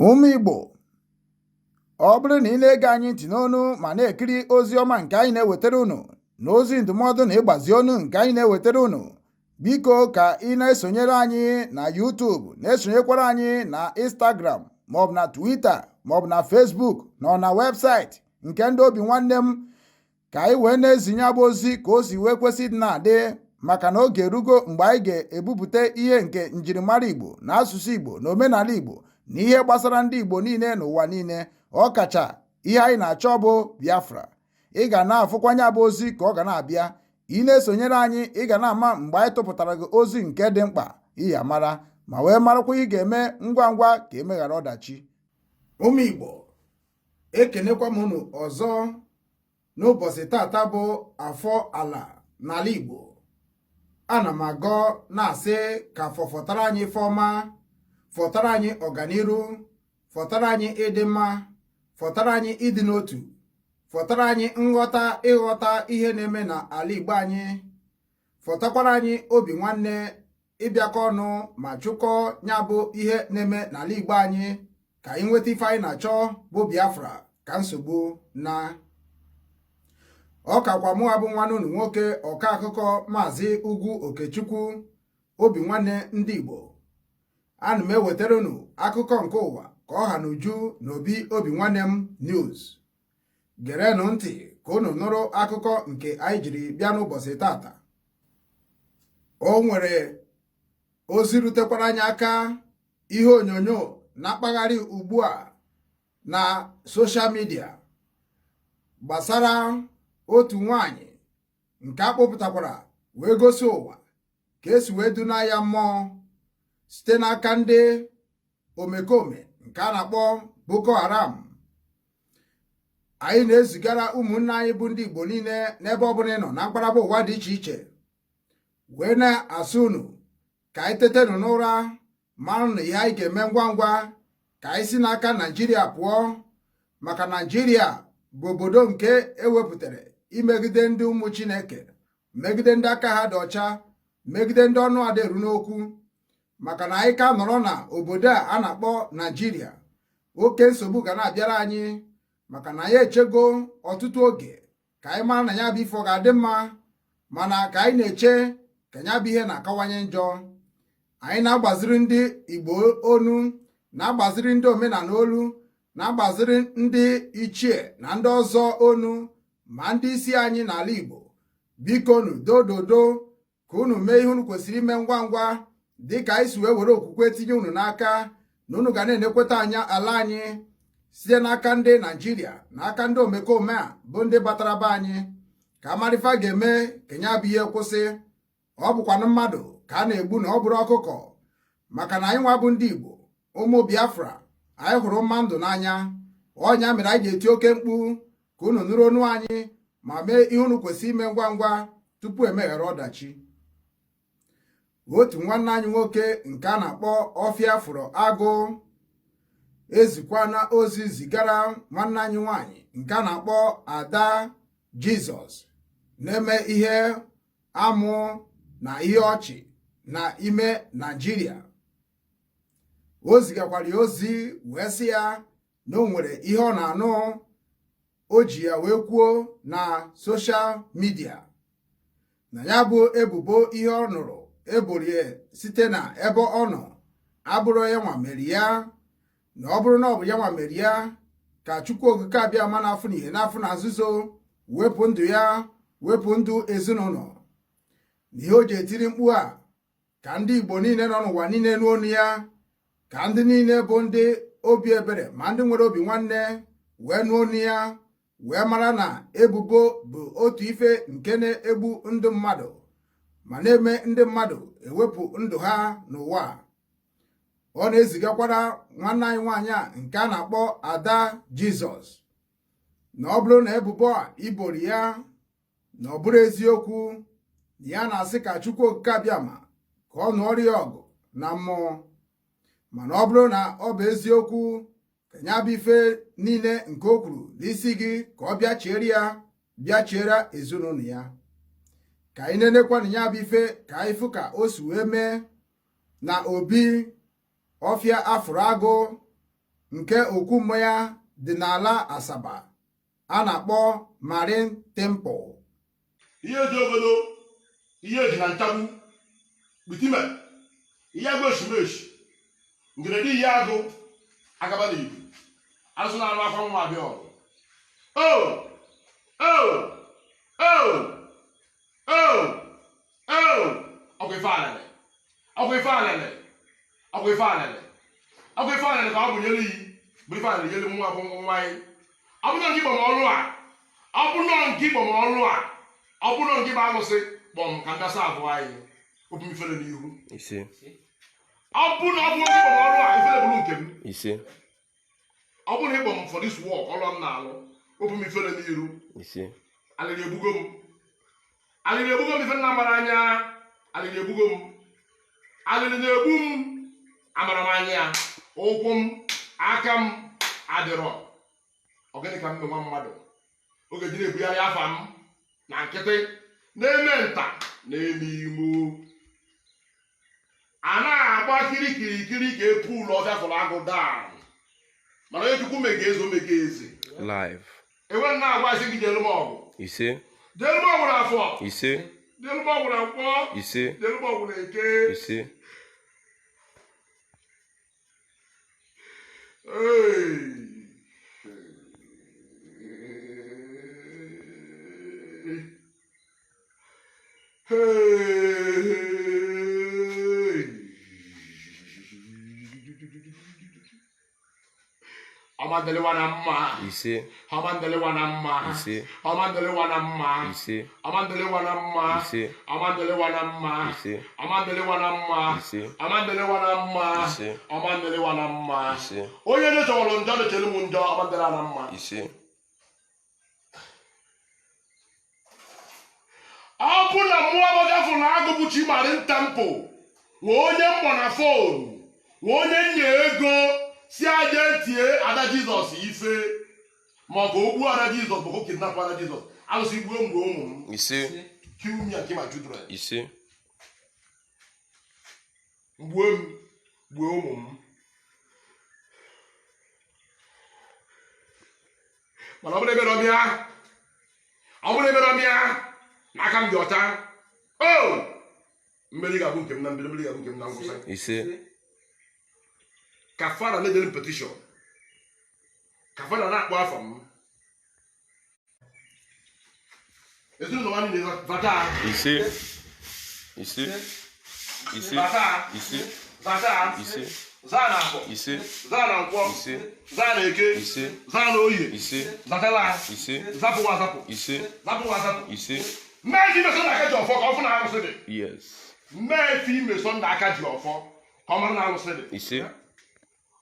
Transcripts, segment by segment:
Ụmụ Igbo, ọ bụrụ na ị na-ege anyị ntị n'onu ma na-ekiri ozi ọma nke anyị na-ewetara unu na ozi ndụmọdụ na ịgbazi ọnụ nke anyị na-ewetara unu, biko ka ị na-esonyere anyị na YouTube, na-esonyekwara anyị na Instagram maọbụ na Twitter maọbụ na Facebook na webụsaịtị nke ndị obi nwanne m, ka anyị wee na-ezinye abụ ozi ka o si wee kwesị dị na-adị, maka na oge erugo mgbe anyị ga-ebupụta ihe nke njirimara Igbo na asụsụ Igbo na omenala Igbo na ihe gbasara ndị Igbo niile n'ụwa niile, ọ kacha ihe anyị na-achọ bụ Biafra. Ị ga na-afụkwanye abụ ozi ka ọ ga na-abịa. Ị na-esonyere anyị, ị ga na-ama mgbe anyị tụpụtara gị ozi nke dị mkpa iyi amara, ma wee marakwa ihe ga-eme ngwa ngwa ka emeghara ọdachi. Ụmụ Igbo, ekenekwa m unu ọzọ n'ụbọchị tata bụ afọ ala n'ala Igbo. Ana m agọ na-asị ka fọtara anyị ife ọma, fọtara anyị ọganiru, fọtara anyị ịdị mma, fọtara anyị ịdị n'otu, fọtara anyị ịghọta ihe na-eme n'ala Igbo anyị, fọtakwara anyị obi nwanne ịbịakọ ọnụ ma chụkọ ya bụ ihe na-eme n'ala Igbo anyị, ka anyị nweta ife anyị na-achọ bụ Biafra ka nsogbu na ọkakwa mụwa bụ nwanne unu nwoke ọka akụkọ Maazị Ugwu Okechukwu, obi nwanne ndị Igbo. Ana m ewetara unu akụkọ nke ụwa ka ọha na uju na obi nwanne m news. Gerenụ ntị ka unu nụrụ akụkọ nke anyị jiri bịa n'ụbọchị tata. O nwere ozi rutekwara anyị aka, ihe onyonyo na-akpagharị ugbu a na soshal midia gbasara otu nwanyị nke akpọpụtakwara wee gosi ụwa ka esi wee duna ya mmụọ site n'aka ndị omekome nke a na-akpọ Boko Haram. Anyị na-ezigara ụmụnne anyị bụ ndị Igbo niile n'ebe ọbụla ị nọ na mkparaba ụwa dị iche iche, wee na-asụ unu ka anyị tetenụ n'ụra, marụ na ihe anyị ga-eme ngwa ngwa ka anyị si n'aka Naijiria pụọ, maka Naijiria bụ obodo nke ewepụtara imegide ndị ụmụ Chineke, megide ndị aka ha dị ọcha, megide ndị ọnụ ada eru n'okwu. Maka na anyị ka nọrọ na obodo a na-akpọ Naijiria, oke nsogbu ga na-abịara anyị, maka na ya echego ọtụtụ oge ka anyị mara na ya bụ ifo ga-adị mma, mana ka anyị na-eche ka ya bụ ihe na-akawanye njọ. Anyị na-agbaziri ndị Igbo onu, na-agbaziri ndị omenala olu, na-agbaziri ndị ichie na ndị ọzọ onu, ma ndị isi anyị n'ala Igbo. Biko nu dododo ka unu mee ihe unu kwesịrị ime ngwa ngwa, dịka anyị si wee were okwukwe tinye unu n'aka, na unu ga na-enekweta anya ala anyị site n'aka ndị Naijiria na aka ndị omekome a bụ ndị batara be anyị, ka amarịfa ga-eme ka ya bụ ihe kwụsị. Ọ bụkwanụ mmadụ ka a na-egbu na ọ bụrụ ọkụkọ, maka na anyị nwa bụ ndị Igbo, ụmụ Biafra, anyị hụrụ mma ndụ n'anya. Ọnya mere anyị ga-eti oke mkpu ka unu nụrụ onu anyị ma mee ihe unu kwesịrị ime ngwa ngwa tupu emeghara ọdachi. Otu nwanne anyị nwoke nke a na-akpọ Ọfịa Fụrụ Agụ ezikwana ozi zigara nwanne anyị nwanyị nke a na-akpọ Ada Jizọs, na-eme ihe amụ na ihe ọchị na ime Naijiria. O zigakwara ya ozi wee sị ya na o nwere ihe ọ na-anụ, o ji ya wee kwuo na soshal midia na ya bụ ebubo ihe ọ nụrụ eborie site na ebe ọ nọ abụrụ ya nwa mere ya, na ọ bụrụ na ọ bụ ya nwa mere ya, ka Chukwu Okike abịa ma n'afọ na ihe n'afọ na nzuzo wepụ ndụ ya, wepụ ndụ ezinụlọ. Na ihe o ji etiri mkpu a ka ndị Igbo niile nọ n'ụwa niile n'onu ya, ka ndị niile bụ ndị obi ebere ma ndị nwere obi nwanne wee n'onu ya, wee mara na ebubo bụ otu ife nke na-egbu ndụ mmadụ ma na-eme ndị mmadụ ewepụ ndụ ha n'ụwa. Ọ na-ezigakwara nwanne anyị nwaanyị a nke a na-akpọ Ada Jizọs na ọ bụrụ na ebubo a ibori ya na ọ bụrụ eziokwu, ya na-asị ka Chukwu Okike abịama ka ọ nụọrọ ya ọgụ na mmụọ. Mana ọ bụrụ na ọ bụ eziokwu, ka ya bụ ife niile nke o kwuru n'isi gị ka ọ bịa chiere ya, bịa chiere ezinụlọ ya. Ka anyị nenekwa na ya bụ ife ka anyị fụ ka o si wee mee na Obi Ọfịa Afụrụ Agụ nke okwumọ ya dị n'ala Asaba a na-akpọ Marine Temple. Ihe dị obodo, ihe dị na nchagbu, bitime, ihe agụ oshimeshi, ngeredi ihe agụ, agaba na ibu, azụ na anụ akwa nwa abịa ọgụ. Ọgwụ ife alele, ọgwụ ife alele, ọgwụ ife alele, ọgwụ ife alele ka ọ bụ nyere iyi, bụ ife alele nyere nwa bụ nwaanyị. Ọ bụrụ nke ịgbọm ọrụ a, ọ bụrụ nke ịgbọm ọrụ a, ọ bụrụ nke bụ alụsị kpọm ka mbịasa abụọ anyị, obi m ifere n'ihu. Ọ bụrụ na ọ bụrụ nke ịgbọm ọrụ a, ifere bụrụ nke m. Ọ bụrụ na ịgbọm for this work, ọrụ m na-alụ, obi m ifere n'iru. Alịrị egbugo m. Alịrị egbugo m ife nna mara anya. Alịrị egbugo m. Alịrị na-egbu m. Amara m anya. Ụkwụ m, aka m adịrọ. Ogene ka m nwa mmadụ. Oge ji na-ebugharị afa m na nkịtị na-eme nta na-eme imo. A na-agba kirikiri ka epu ụlọ ọfịa fụrụ agụ daa. Mana onye Chukwu mega ezo mega eze. Live. Enwe na-agwa isi gị jelu m ọgụ. Jelu m ọgwụ n'afọ. Jelu m ọgwụ n'akwọ. Jelu m ọgwụ n'eke. Amandelewa na mma. Amandelewa na mma. Amandelewa na mma. Amandelewa na mma. Amandelewa na mma. Amandelewa na mma. Amandelewa na mma. Amandelewa na mma. Onye na-echọrọ njọ na-echere m njọ, amandelewa na mma. Ọ bụ na mmụọ gbagafụ na agụ chi Marine Temple, nwe onye mkpọ na fon, nwe onye nye ego si aja tie ada Jizọs ife, ma ọ bụ ogbu ada Jizọs bụ kidnap ada Jizọs, alụsị gbuo mgbe ụmụ m. Kill me and kill my children. Gbuo m, gbuo ụmụ m. Mana ọ bụrụ ebe ọbịa, ọ bụrụ ebe ọbịa n'aka m dị ọcha, mmeri ga-abụ nke m na mbido, mmeri ga-abụ nke m na ngwụsị. Ka fada na-edere m petishọn, ka fada na-akpọ afọ m, ezinụlọ nwanne na-vata zaa na afọ, zaa na nkwọ, zaa na eke, zaa na oye, zatala, zapụwa azapụ, zapụwa azapụ. Mee ife imeso na aka ji ọfọ ka ọ fụ na alụsị dị. Mee ife imeso na aka ji ọfọ ka ọ mara na alụsị dị.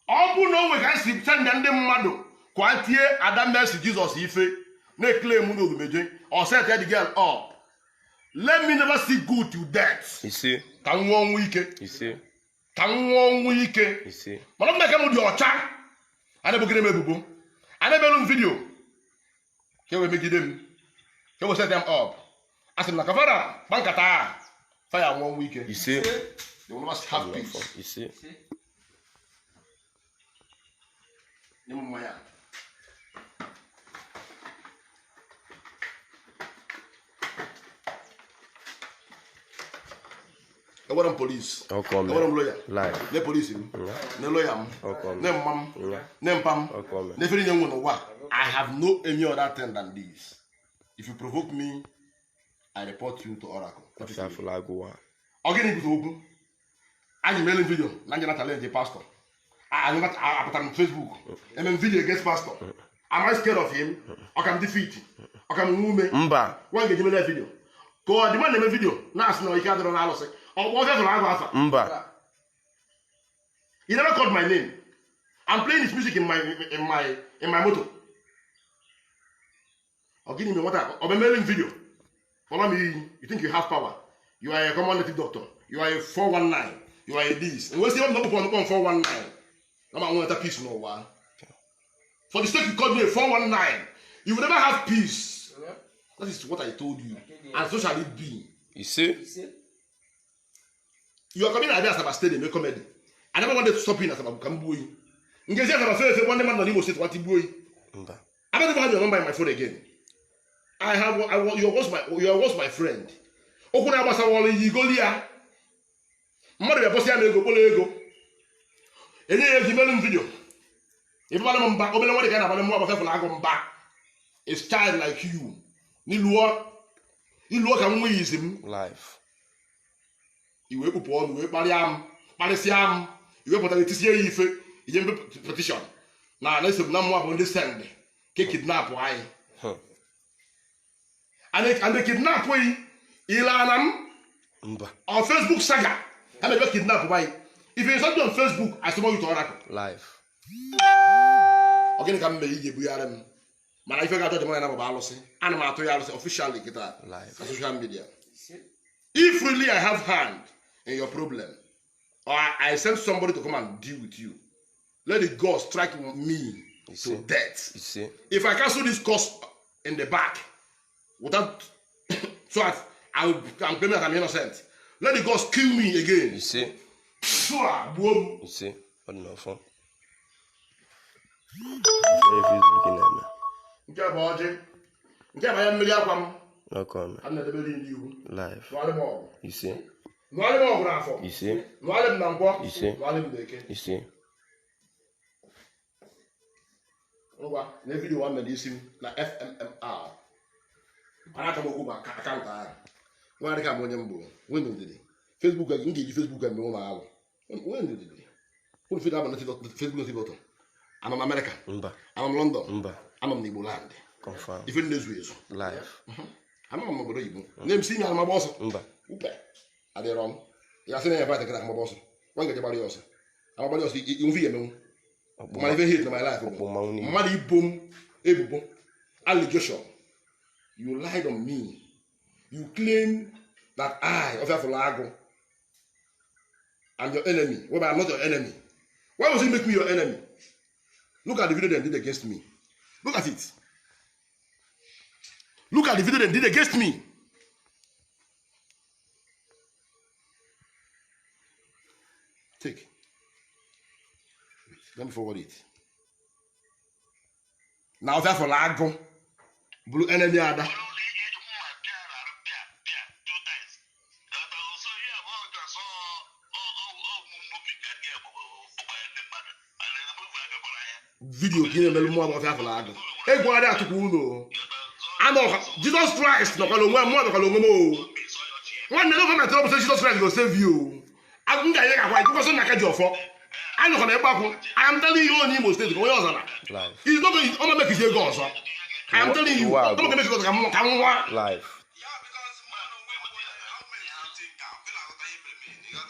Ọ bụ na o nwe ka si senda ndị mmadụ kwa tie ada Mercy Jizọs ife na-ekele m n'odumeje or set the girl up. Let me never see good to death. Ka m nwụọ ọnwụ ike. Ka m nwụọ ọnwụ ike. Mana ọ bụ na aka m dị ọcha, a na-ebogide m ebubo, a na-ebelu m vidio ka e wee megide m, ka e wee set them up. Asị m na kafara gba nkata a faya nwụọ ọnwụ ike. They will never have peace. I want police. I want lawyer. Ne police. Ne lawyer. Ne mom. Ne pam. Ne very young one. I have no any other thing than this. If you provoke me, I report you to Oracle. Again, if you I'm mailing video. I'm not a pastor. I put on Facebook. And then video against pastor. Am I scared of him? Or can defeat him? Or can move me? One get me that video. Go on, demand them a video. Now, no, you can't run out. Or whatever I he never called my name. I'm playing his music in my motor. I'll give him the water. Or a mailing video. Follow me. You think you have power? You are a common native doctor. You are a 419. You are a this. And what's the number on 419? I'm not want peace no one. For the sake you called me a 419, you will never have peace. That is what I told you. And so shall it be. You see? You are coming at us about stadium, a comedy. I never wanted to stop in as about Kambuyi. Ngezi aka fe one man n'Imo State what igbo yi. I don't even have your number in my phone again. You was my friend. Okwu na agbasa wọrọ yi golia. Mmadụ ya post ya na ego polo ego. Enye ya ji melu video. If bala mba, obele nwade ka na bala mu abafe fula ago mba. It's child like you. Ni luo ka nwe yizim life. Iwe pupo onu, iwe kparịsịa m, iwe pụtara etisie ya ife, ije mbe petition. Na ese na mu abo ndị send ke kidnap anyị. And the kidnap we ilanam on Facebook saga. And they kidnap by. If you something on Facebook, I summon you to Oracle. Life. Okay, come me buyaram. Man, if you got the money about Alosi, and I'm to Alosi officially get that Life. Social media. If really I have hand in your problem, or I send somebody to come and deal with you, let the God strike me to death. You see? If I cancel this cost in the back, without so I'm claiming that I'm innocent. Let the gods kill me again. You see? Boom. You see? What no fun. Looking at me. Nke ba ya mmiri akwa m. No comment. I'm not the building you. Life. Nwale mo. You see? Nwale mo gra afọ. You see? Nwale m na nkwo. You see? Nwale m deke. You see? Ngwa, na video one medicine na FMMR. Ana ka mo ba account a. Nwale ka mo nyem bo. When did it? Facebook ga ngi Facebook ga me wo ma alo. When did it? Who fit have na Facebook TV? I'm in America. I'm in London. I'm in Igbo land. Confirm. If in this way, Life. I'm on my Igbo. Name see me and my boss. Upe. Are they wrong? You are saying I invite my boss. One get about yours. I'm about yours. You feel me? My even hate in my life. Mali boom. Ebubo. Allegation. You lied on me. You claim that I, Ofafolago, am your enemy. Well, I'm not your enemy. Why was he make me your enemy? Look at the video they did against me. Look at it. Look at the video they did against me. Take. Let me forward it. Now that for Lago. Blue enemy ada. Video kine melu mo aba fa la ago e go ada atuku uno ano Jesus Christ no kalo nwa mo kalo ngomo one no for my trouble say Jesus Christ go save you agunga ye ka kwa because na ka jofo ano ko na e gbakun I am telling you on Imo State ko yo zana he's not going to make his go so I am telling you don't make it ka nwa life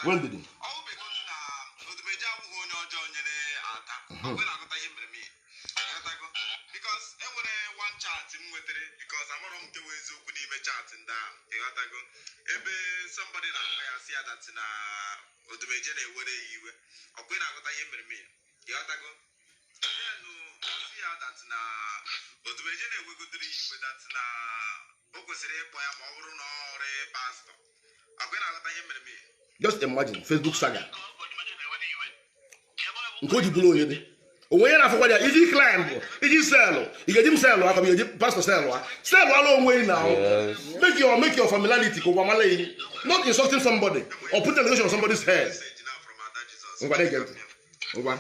when did he somebody that na odumeje na ewere iwe okwe na agụta ihe mere me ịghọtago no see that na odumeje na ewegodiri iwe that na o kwesịrị ịkpọ ya ma ọ bụrụ na ọrụ pastor okwe na agụta ihe mere me just imagine Facebook saga nke ji bụrụ onye dị onwe ya na-afọkwa ya iji climb iji sell ị ga-eji m sell aka iji pastor sell ala onwe na make your familiarity ko mama lay not insulting somebody or put allegation on somebody's head ngwa dey get ngwa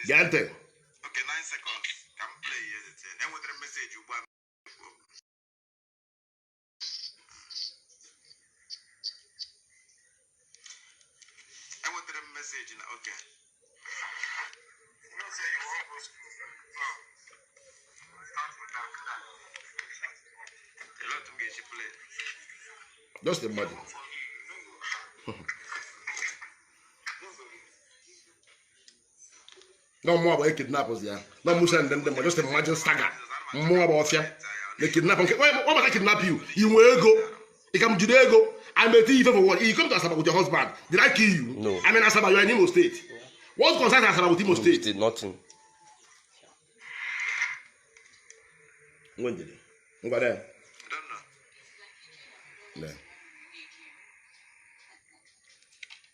get it okay 9 seconds can play it and with the message ugbu a and with the message okay just imagine no more about kidnappers ya no more send them just imagine saga more about fear they kidnap why am I kidnap you nwe ego you come jide ego I may tell you for what you come to Asaba with your husband did I kill you no I mean Asaba you are in Imo State what concerns Asaba with Imo State nothing when did it ngwa there don't know yeah.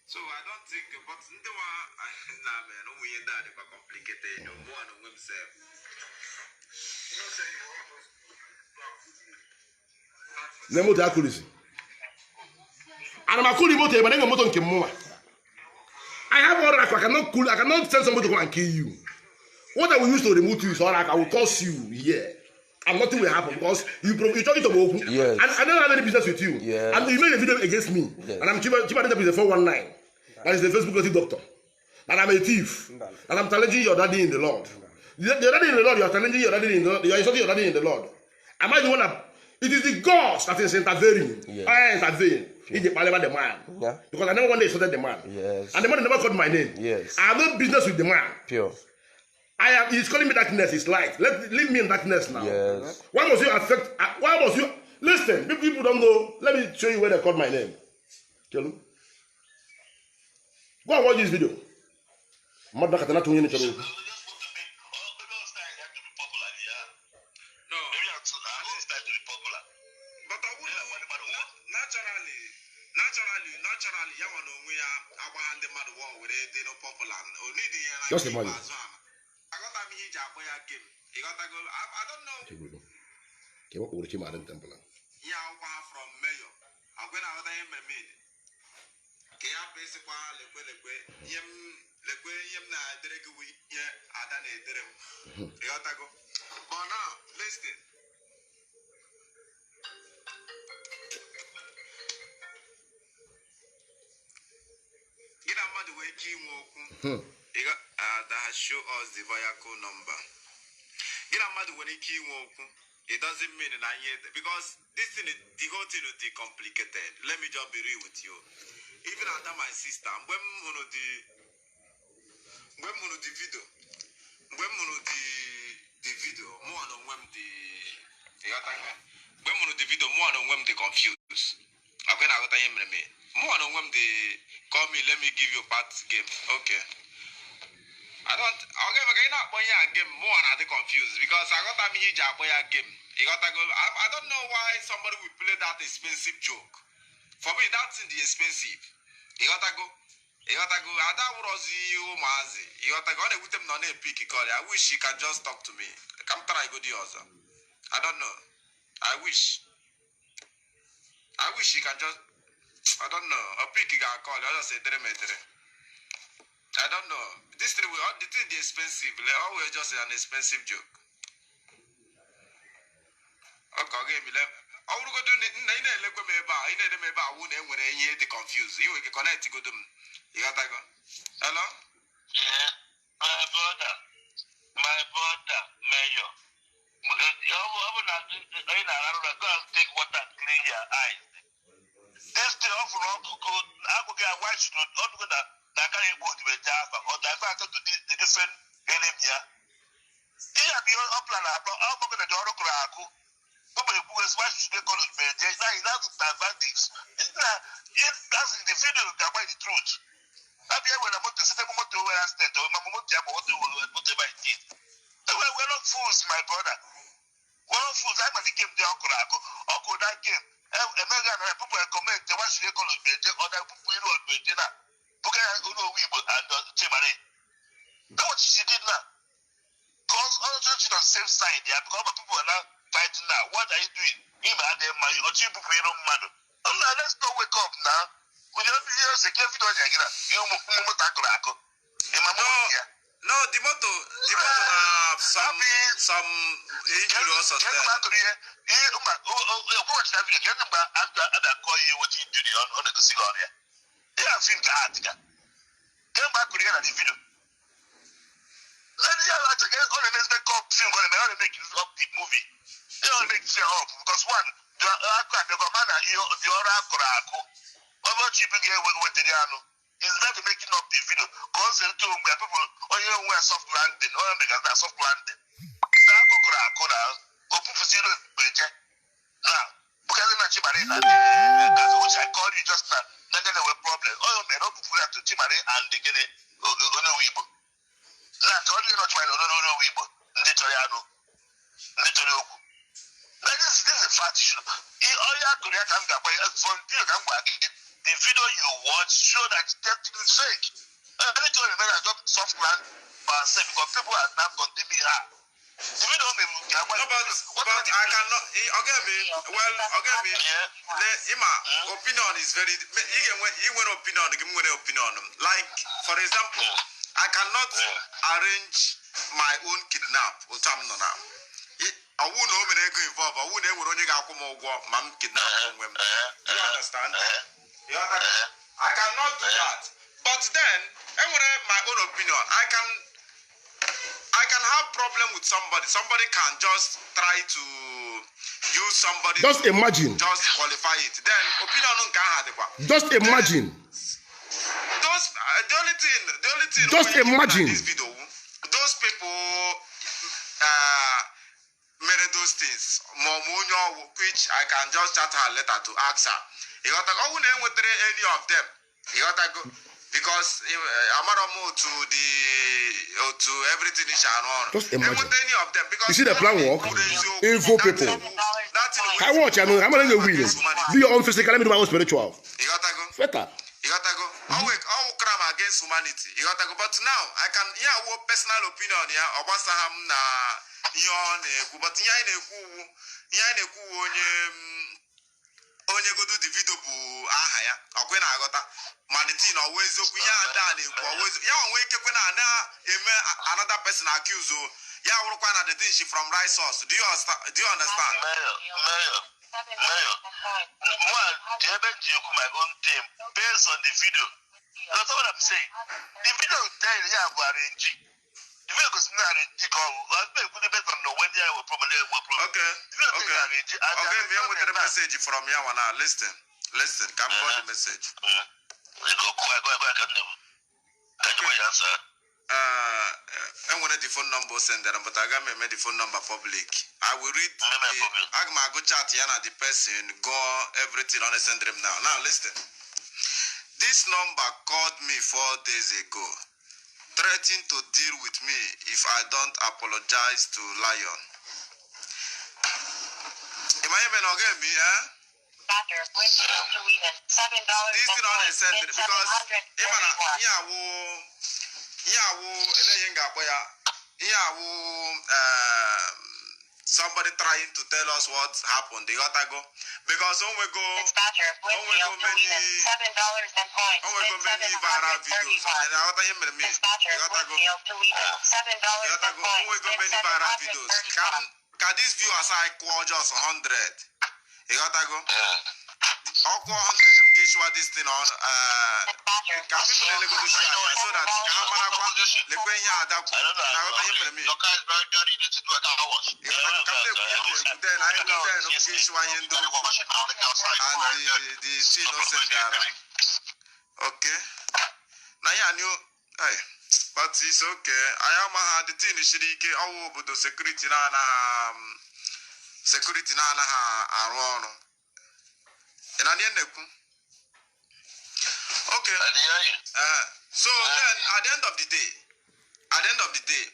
So I don't think, but Nah, man, no way that is complicated. No more than himself. Na moto accuracy. And I'm a cool motor, but I'm motor more. I have all that. I cannot send somebody to come and kill you. What I will use to remove you is all right. I will curse you here. And nothing will happen because you're talking to me. Yes. And I don't have any business with you. Yes. And you made a video against me. Yes. And I'm cheaper than the 419. That is the Facebook doctor. And I'm a thief. And I'm challenging your daddy in the Lord. Your daddy in the Lord, you're challenging your daddy in the Lord. You're insulting your daddy in the Lord. Am I the one that... It is the God that is intervening. Yes. I intervene. He's the parliament, the man. Yeah. Because I never want to insult the man. Yes. And the man never called my name. Yes. I have no business with the man. Pure. He's calling me darkness, it's light. Leave me in darkness now. Yes. Why must you affect, why must you, listen, people don't go, let me show you where they called my name. Chelu. Go and watch this video. Mother Katana to you, Chelu. Just the money. I got a huge game. You got to go. I don't know. Came up with him at the temple. Yeah, from Mayo. I'm going out there in my mid. Kia basically, yem, na Dregowi, yeah, I done it. You got to go. But now, listen. Get a mother way, Kim. That show us the vehicle number. In a matter when it doesn't mean because this thing, the whole thing is complicated. Let me just be real with you. Even under my sister, when mono the video, more than when the confused. I'm going to go to me. More than when they call me, let me give you part game. Okay. I'll give a game more and I confused because I got a huge game. I don't know why somebody will play that expensive joke. For me, that's in the expensive. You got to go. I don't want to see you, Mazi. You got to go with him on a pick. I wish he can just talk to me. Come try go the other. I don't know. I wish he can just. I don't know. A pick he can call. I just say, I don't know. This thing will the thing is expensive. Like always just an expensive joke. Okay, okay, me let. I will go to the confused. You will connect to go to you got to go. Hello? Yeah, my brother, Mayor. Go and take water and clean your eyes. This thing often I will get why should not go that. That can go to the Java or divert to the different area. Here be upland, I'm going to Doro Kraku. Who is why should be called Major? That's advantage. That's in the video that by the truth. I'll be able to set up to where I stand or whatever it is. We're not fools, my brother. We're not fools. I'm going to give theOkraku or that game. American people comment the one should call Major or that people in Major. Okay, I don't know and Chimare. That's what she did now. Because all churches on the same side, yeah, because people are now fighting now. What are you doing? Him and them, or two people in room, man. Oh, no, let's not wake up now. When you're secure, you must act like no, the motto some injury also. Watch that video. Can I call you what you do on the cigar? Yeah, I feel that. Come back to the video. Let the other get on the next film when they make it up the movie. They all make it up because one, the man, the oracle, over cheap again with the piano. Is not making up the video. Because to where people, wear soft landing, because that's soft landing. Now, because I'm not Chimarina, that's which I called you just now. Then there were problems. Oh, man, no people have to Chimare and they get it. Weibo. Now, told you not trying to Weibo. Nitoriano. This is a fact issue. All you have to react from the video you watch show that that is fake. Anything remain as just soft land for herself because people are now condemning her. Even though no, but I cannot. Okay, me. Well, okay, me. Ima opinion is very. You want opinion. Give me opinion. Like for example, I cannot arrange my own kidnap. Utamno now. I won't know me go involved. I won't know when you got come over. Mam kidnap them. You understand? I cannot do that. But then, I want my own opinion. I can have problem with somebody. Somebody can just try to use somebody. Just imagine. Just qualify it. Then opinion can have it. Just imagine. The only thing. Just imagine. This video, those people made those things. Which I can just chat her letter to ask her. You got to go with any of them. You got to go. Because to everything is on. Just imagine. Any of them. Because You see the plan work? Evil people. I watch. I'm going to win. Do your own physical. Let me do my own spiritual. You got to go. Better. You got to go. I will cram against humanity. You got to go. But now I can personal opinion. Yeah, about Saham na yon. But onye go do the video bu aha ya okwe na agota manity na always okwu ya ada na ekwu always ya onwe ikekwe na eme another person accuse o ya wurukwa na the thing she from right source. Do you understand? Mayor. Well, the event you my own team based on the video. That's what I'm saying. The video tell you how to arrange. The video goes not arrange. I could based on when they were probably Okay. Me with the message from Yawana. Listen. Come on the message. Go. Thank you, answer. I'm gonna the phone number send them, but I got me the phone number public. I will read I'm gonna go chat Yana the person, go everything on the send them now. Now listen. This number called me 4 days ago, threatening to deal with me if I don't apologize to Lion. Am I even again me, eh? This thing on the send because somebody trying to tell us what happened. They got to go because when we go many viral videos and then I got to hear me. You got to go. When we go many viral videos, can this view aside call just 100? You got to go. I'll call 100. Them get you this thing on. Can people really go to share so that okay. Now I knew. Hey, but it's okay. I am the thing is shirike. Oh, but the security na around. And I didn't. Okay. So then at the end of the day,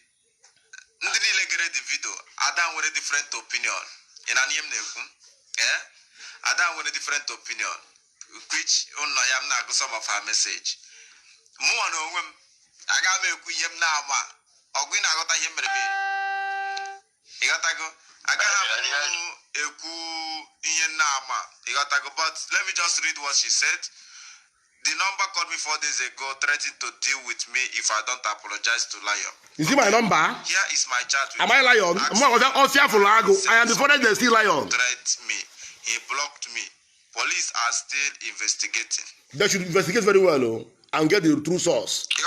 ndiri legere the video, Adam with a different opinion. In a name Adam with a different opinion, which only I am not some of her message. More no women, I got me yem now, or when I got a him with me. You got to go. I got a cool in Nama. You got to go, but let me just read what she said. The number called me 4 days ago, threatening to deal with me if I don't apologize to Lion. You see my number? Here is my chat with Am I Lion? I am the father that still Lion. Threat me. He blocked me. Police are still investigating. They should investigate very well, and get the true source. Okay.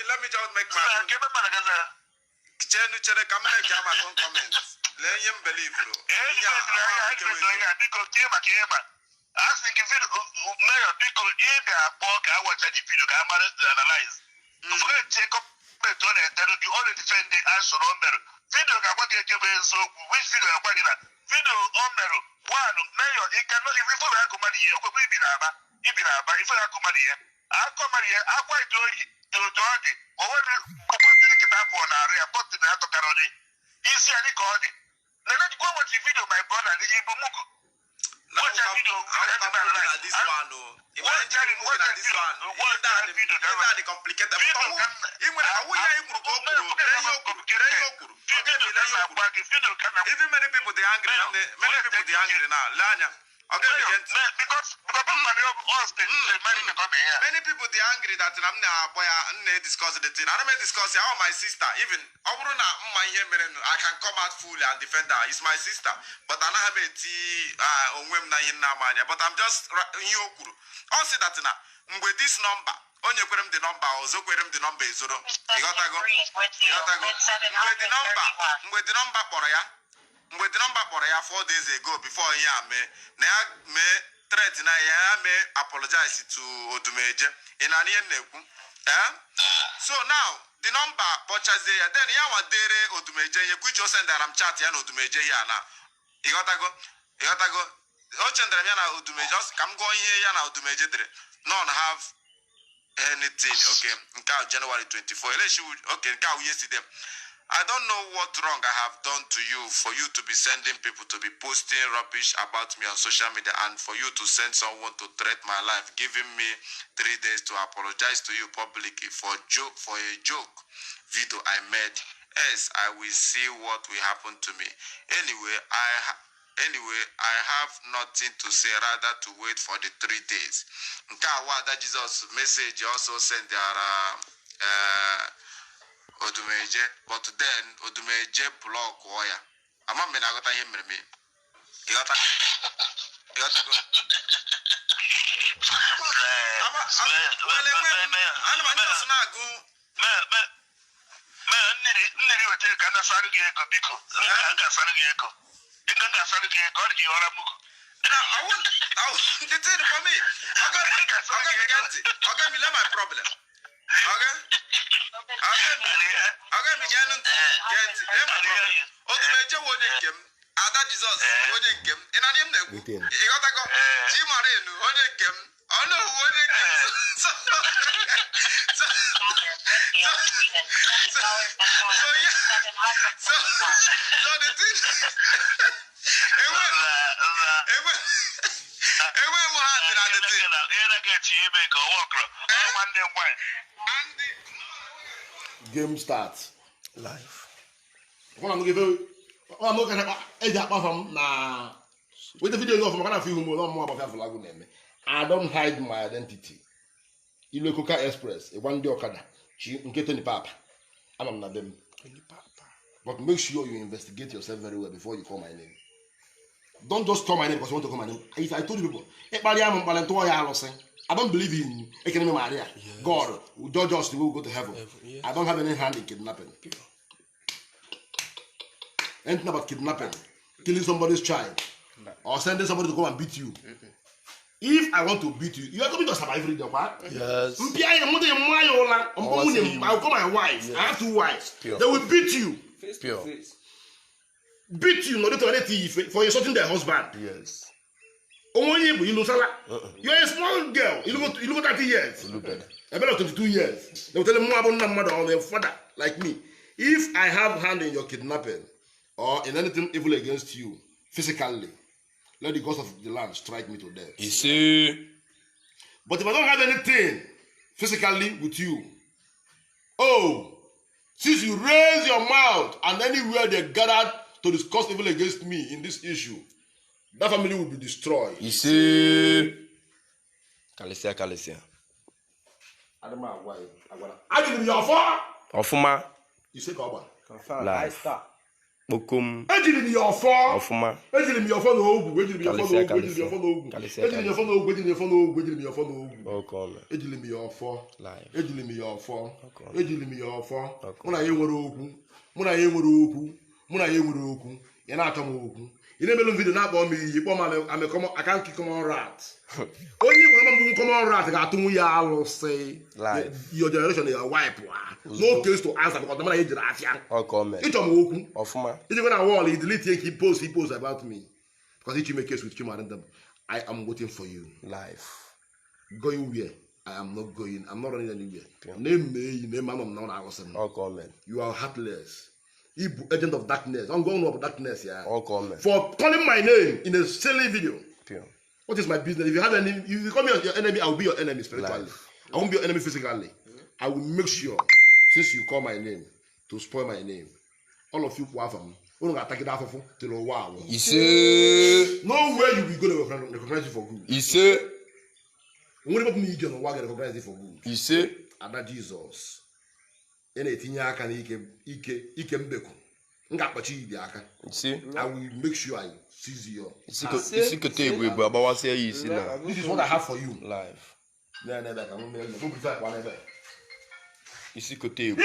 Let me just make my own comments. lee ihe m belivuru biko tie maka ịma asị gị mayor biko ị ga-akpọ ka awacha dị vidio ka a mara analyze check kọmentị ọ na-etere gị ọ na-edifendi ashọn o merụ vidio ga-agwa gị ekebe eziokwu which video ga-agwa gị na vidio o merụ one mayor ifere akụ mmadụ ihe okwekwe ibiri aba ifere akụ mmadụ ihe akọ mmadụ ihe akwa ite oyi dị otu ọ dị onwere pọtịn nkịta afọ na-arụ ya pọtịn atọkara ọdị isi ya dịka ọ dị na-edejikwa ụbọchị vidio my brother dị ibu mugu even many people they angry now. Many people they angry that I'm not discuss the thing. I don't discuss how my sister even I can come out fully and defend her. It's my sister, but I don't have but I'm just yokuru. Also that now with this number. Onye kwere m the number ọzọ kwere m the number ezoro ịghọtago mgbe the number kpọrọ ya 4 days ago before ihe a na ya mee threat na ya mee apologize to Odumeje ị na ihe na-ekwu so now the number kpọchazie ya then ya nwadere Odumeje ihe kwichi o sendara m chat ya na Odumeje ya na ịghọtago o chendara m ya na Odumeje ka m gụọ ihe ya na Odumeje dere none have anything. Okay, January 24. Okay, yesterday. I don't know what wrong I have done to you for you to be sending people to be posting rubbish about me on social media and for you to send someone to threat my life, giving me 3 days to apologize to you publicly for a joke video I made. Yes, I will see what will happen to me. Anyway, I have nothing to say rather to wait for the 3 days. That Jesus message also sent their Odumeje, but then Odumeje block Oya. I'm not going to hear me. You got to for me. Okay, me my problem. Okay, me Odumeje wonye Ada Jesus wonye nkem. Ina nim na ekwu. I got to go. Chimarenu wonye nkem. Ono wonye nkem. So the thing. Game starts Live. I'm going to with the video of my film more about I don't hide my identity. Ilokoka Express, a one day Okada. She get any papa. I'm not them. But make sure you investigate yourself very well before you call my name. Don't just call my name because you want to call my name. If I told you people, I don't believe in Maria. God will judge us to go to heaven. Yes. I don't have any hand in kidnapping. Anything about kidnapping, killing somebody's child, or sending somebody to go and beat you. If I want to beat you, you have to be to survive in the world. Yes. I'll call my wife. Yes. I have 2 wives. Pure. They will beat you. Pure. Beat you in order to anything for insulting their husband. Yes. You're a small girl. You look at 30 years. About 22 years. They will tell them more about mother or their father, like me. If I have hand in your kidnapping or in anything evil against you, physically, let the ghost of the land strike me to death. You see? But if I don't have anything physically with you, since you raise your mouth and anywhere they gathered to discuss evil against me in this issue, that family will be destroyed. You see? Kalesia. I don't know why. I give you your phone. Ofuma. You say Koba. Confirm. I start. Bokum. Ejili your phone. Ofuma. Ejili your phone. Ogu. Ejili your phone. Ogu. Ejili your phone. Ogu. Ejili your phone. Ogu. Ejili your phone. Ogu. Ejili your phone. Ogu. Bokum. Ejili your phone. Live. Ejili your phone. Ejili your phone. Muna ye nwere okwu. Muna ye nwere okwu. Muna ye nwere okwu. ị na-achọ m okwu ị na-emelu m vidio na-akpọ m iyi kpọọ m akanki common rat onye nwere mbụ common rat ga-atụnwu ya alụsị your generation ya wipe no case to answer because the man ejiri afia ịchọ m okwu ọfụma ijikwa na wall he delete he post about me because he make case with Chimarandam. I am waiting for you life going where I am not going. I'm not running anywhere. Name me, name man now. You are heartless. You agent of darkness. I'm going of darkness, yeah. For calling my name in a silly video. What is my business? If you have any, if you call me your enemy, I will be your enemy spiritually. I won't be your enemy physically. I will make sure, since you call my name, to spoil my name. All of you who have them, who don't attack it after till a while. No way you will go to recognize you for good. Nwere pop media no wa recognize for good. Ise Ada Jesus. Ị na-etinye aka n'ike ike mbeku. M ga-akpachi ibi aka. Ise I will make sure I seize you. Isi kote ebu agbawasị ya isi na. This is what I have for you. Life. Na ebe ka mo me go prefer kwa ebe. Isi kote ebu.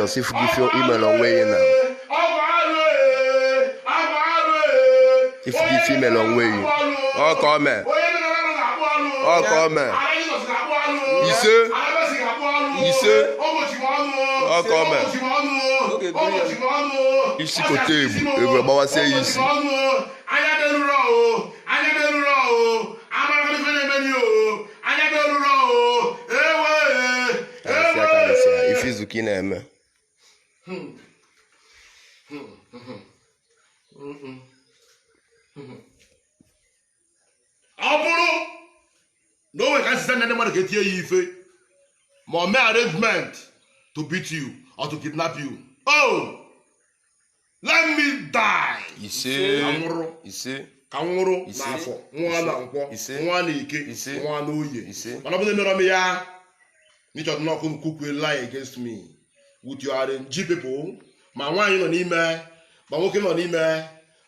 If you give your email away now. If you give email away, oh comment. Oh comment. Ise. Oh comment. Isi kote ebu abawa se isi. If you zuki na eme. Aburu no one can send anyone to get you ife. More arrangement to beat you or to kidnap you. Oh, let me die. Kamuru n'afọ nwa na nkwọ nwa na ike nwa na oye mana bụrụ mere m ya n'ịchọ nnọkụ nkukwe lie against me with your RNG people ma nwaanyị nọ n'ime ma nwoke nọ n'ime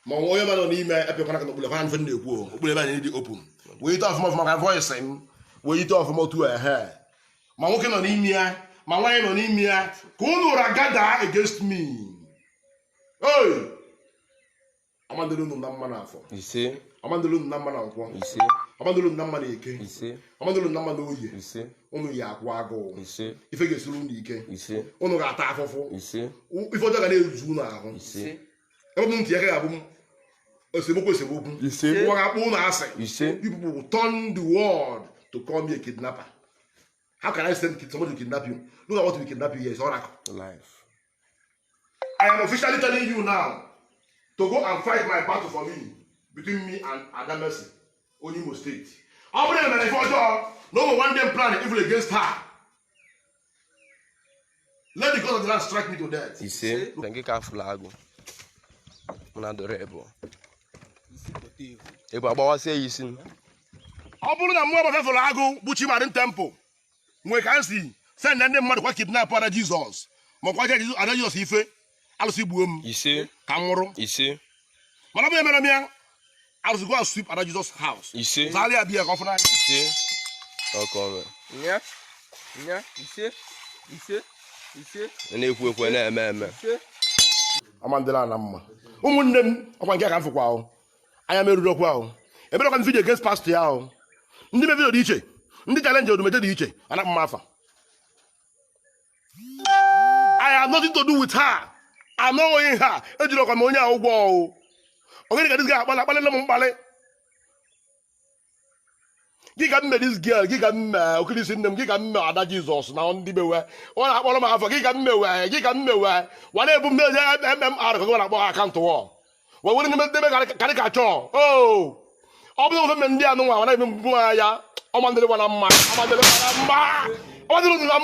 ma onye ma nọ n'ime epekwana ka n'okpuru ha nfe na-ekwu okpuru ebe anyị dị open wee ite ọfụma ka voice m wee ite ọfụma otu ehe ma nwoke nọ n'ime ya ma nwaanyị nọ n'ime ya ka unu ragada against me. Hey, amandelu na mma na afọ amandelu na mma na nkwọ amandelu na mma na eke amandelu na mma na oye unu ya akwa agụ ife ga-esuru unu ike unu ga-ata afụfụ ife ọjọọ ga na-ezu unu ahụ ebe m ntị ya ga-abụ m esemokwu ụwa ga-akpọ unu asị. People will turn the world to call me a kidnapper. How can I send somebody to kidnap you? Look at what we kidnap you here. It's oracle. Life. I am officially telling you now to go and fight my battle for me between me and Adamesi, Onimo State. I'll bring them in no one day plan evil against her. Let the God of the land strike me to death. You see, thank you, flag. Ebo abawa say you sin. Ọ bụrụ na mmụọ ọbụla fefụrụ agụ bụ Chimarin temple nwe ka nsi send ndị mmadụ kwa kidnap Ada Jesus ma kwa Ada Jesus ife alụsị gbuo m ise ka nwụrụ ise mana ọ bụ emere m ya alụsị go sweep Ada Jesus house ise zali abịa ka ọ fụna ise ọkọrọ nya ise na-ekwu na-eme amandela na mma ụmụnne m ọkwa nke ka m fụkwa ahụ anya merụrụ okwu ahụ ebere kwa video against pastor ya ahụ ndị me video dị iche ndị challenge odumeje dị iche ana mma afa. I have nothing to do with her. I'm not owing her. Ejiro kwa onye ahụ ụgwọ o. Ogene ka this guy akpala m mkpali. Giga mme this girl, giga mme okirisi nne m, giga mme Ada Jesus na ndị bewe. Ọ na-akpọrọ m afọ giga mme we. Wana ebu mme MMR ka ọ na-akpọ akaụntụ wọ. Wa were n'ime debe karị ka chọọ. Oh. Ọ bụrụ na ndị anụ nwa wana ebe mbu ya. Ọmandele wana mma. Ọmandele nna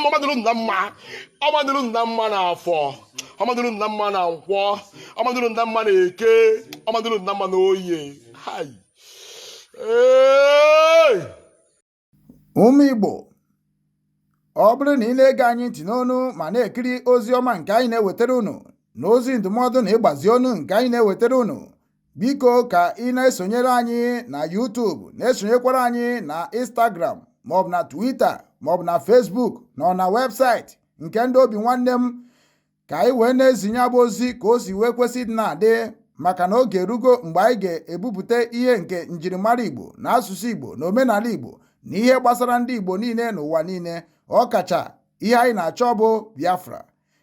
mma na afọ. Ọmandele nna mma na nkwọ. Ọmandele nna mma na eke. Ọmandele nna mma na oye. Hai. ụmụ Igbo, ọ bụrụ na ị na-ege anyị ntị n'onu ma na-ekiri ozi ọma nke anyị na-ewetara unu na ozi ndụmọdụ na ịgbazi ọnụ nke anyị na-ewetara unu, biko ka ị na-esonyere anyị na YouTube, na-esonyekwara anyị na Instagram maọbụ na Twitter maọbụ na Facebook na na webụsaịtị nke ndị obi nwanne m, ka anyị wee na-ezinye abụ ozi ka o si wee kwesị ịdị na-adị, maka na oge erugo mgbe anyị ga-ebupụta ihe nke njirimara Igbo na asụsụ Igbo na omenala Igbo na ihe gbasara ndị Igbo niile n'ụwa niile, ọkacha ihe anyị na-achọ bụ Biafra.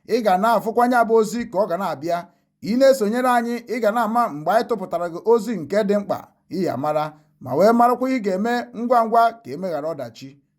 Ị ga na-afụkwanye abụ ozi ka ọ ga na-abịa, ị na-esonyere anyị, ị ga na-ama mgbe anyị tụpụtara gị ozi nke dị mkpa iyi amara, ma wee marakwa ị ga-eme ngwa ngwa ka emeghara ọdachi.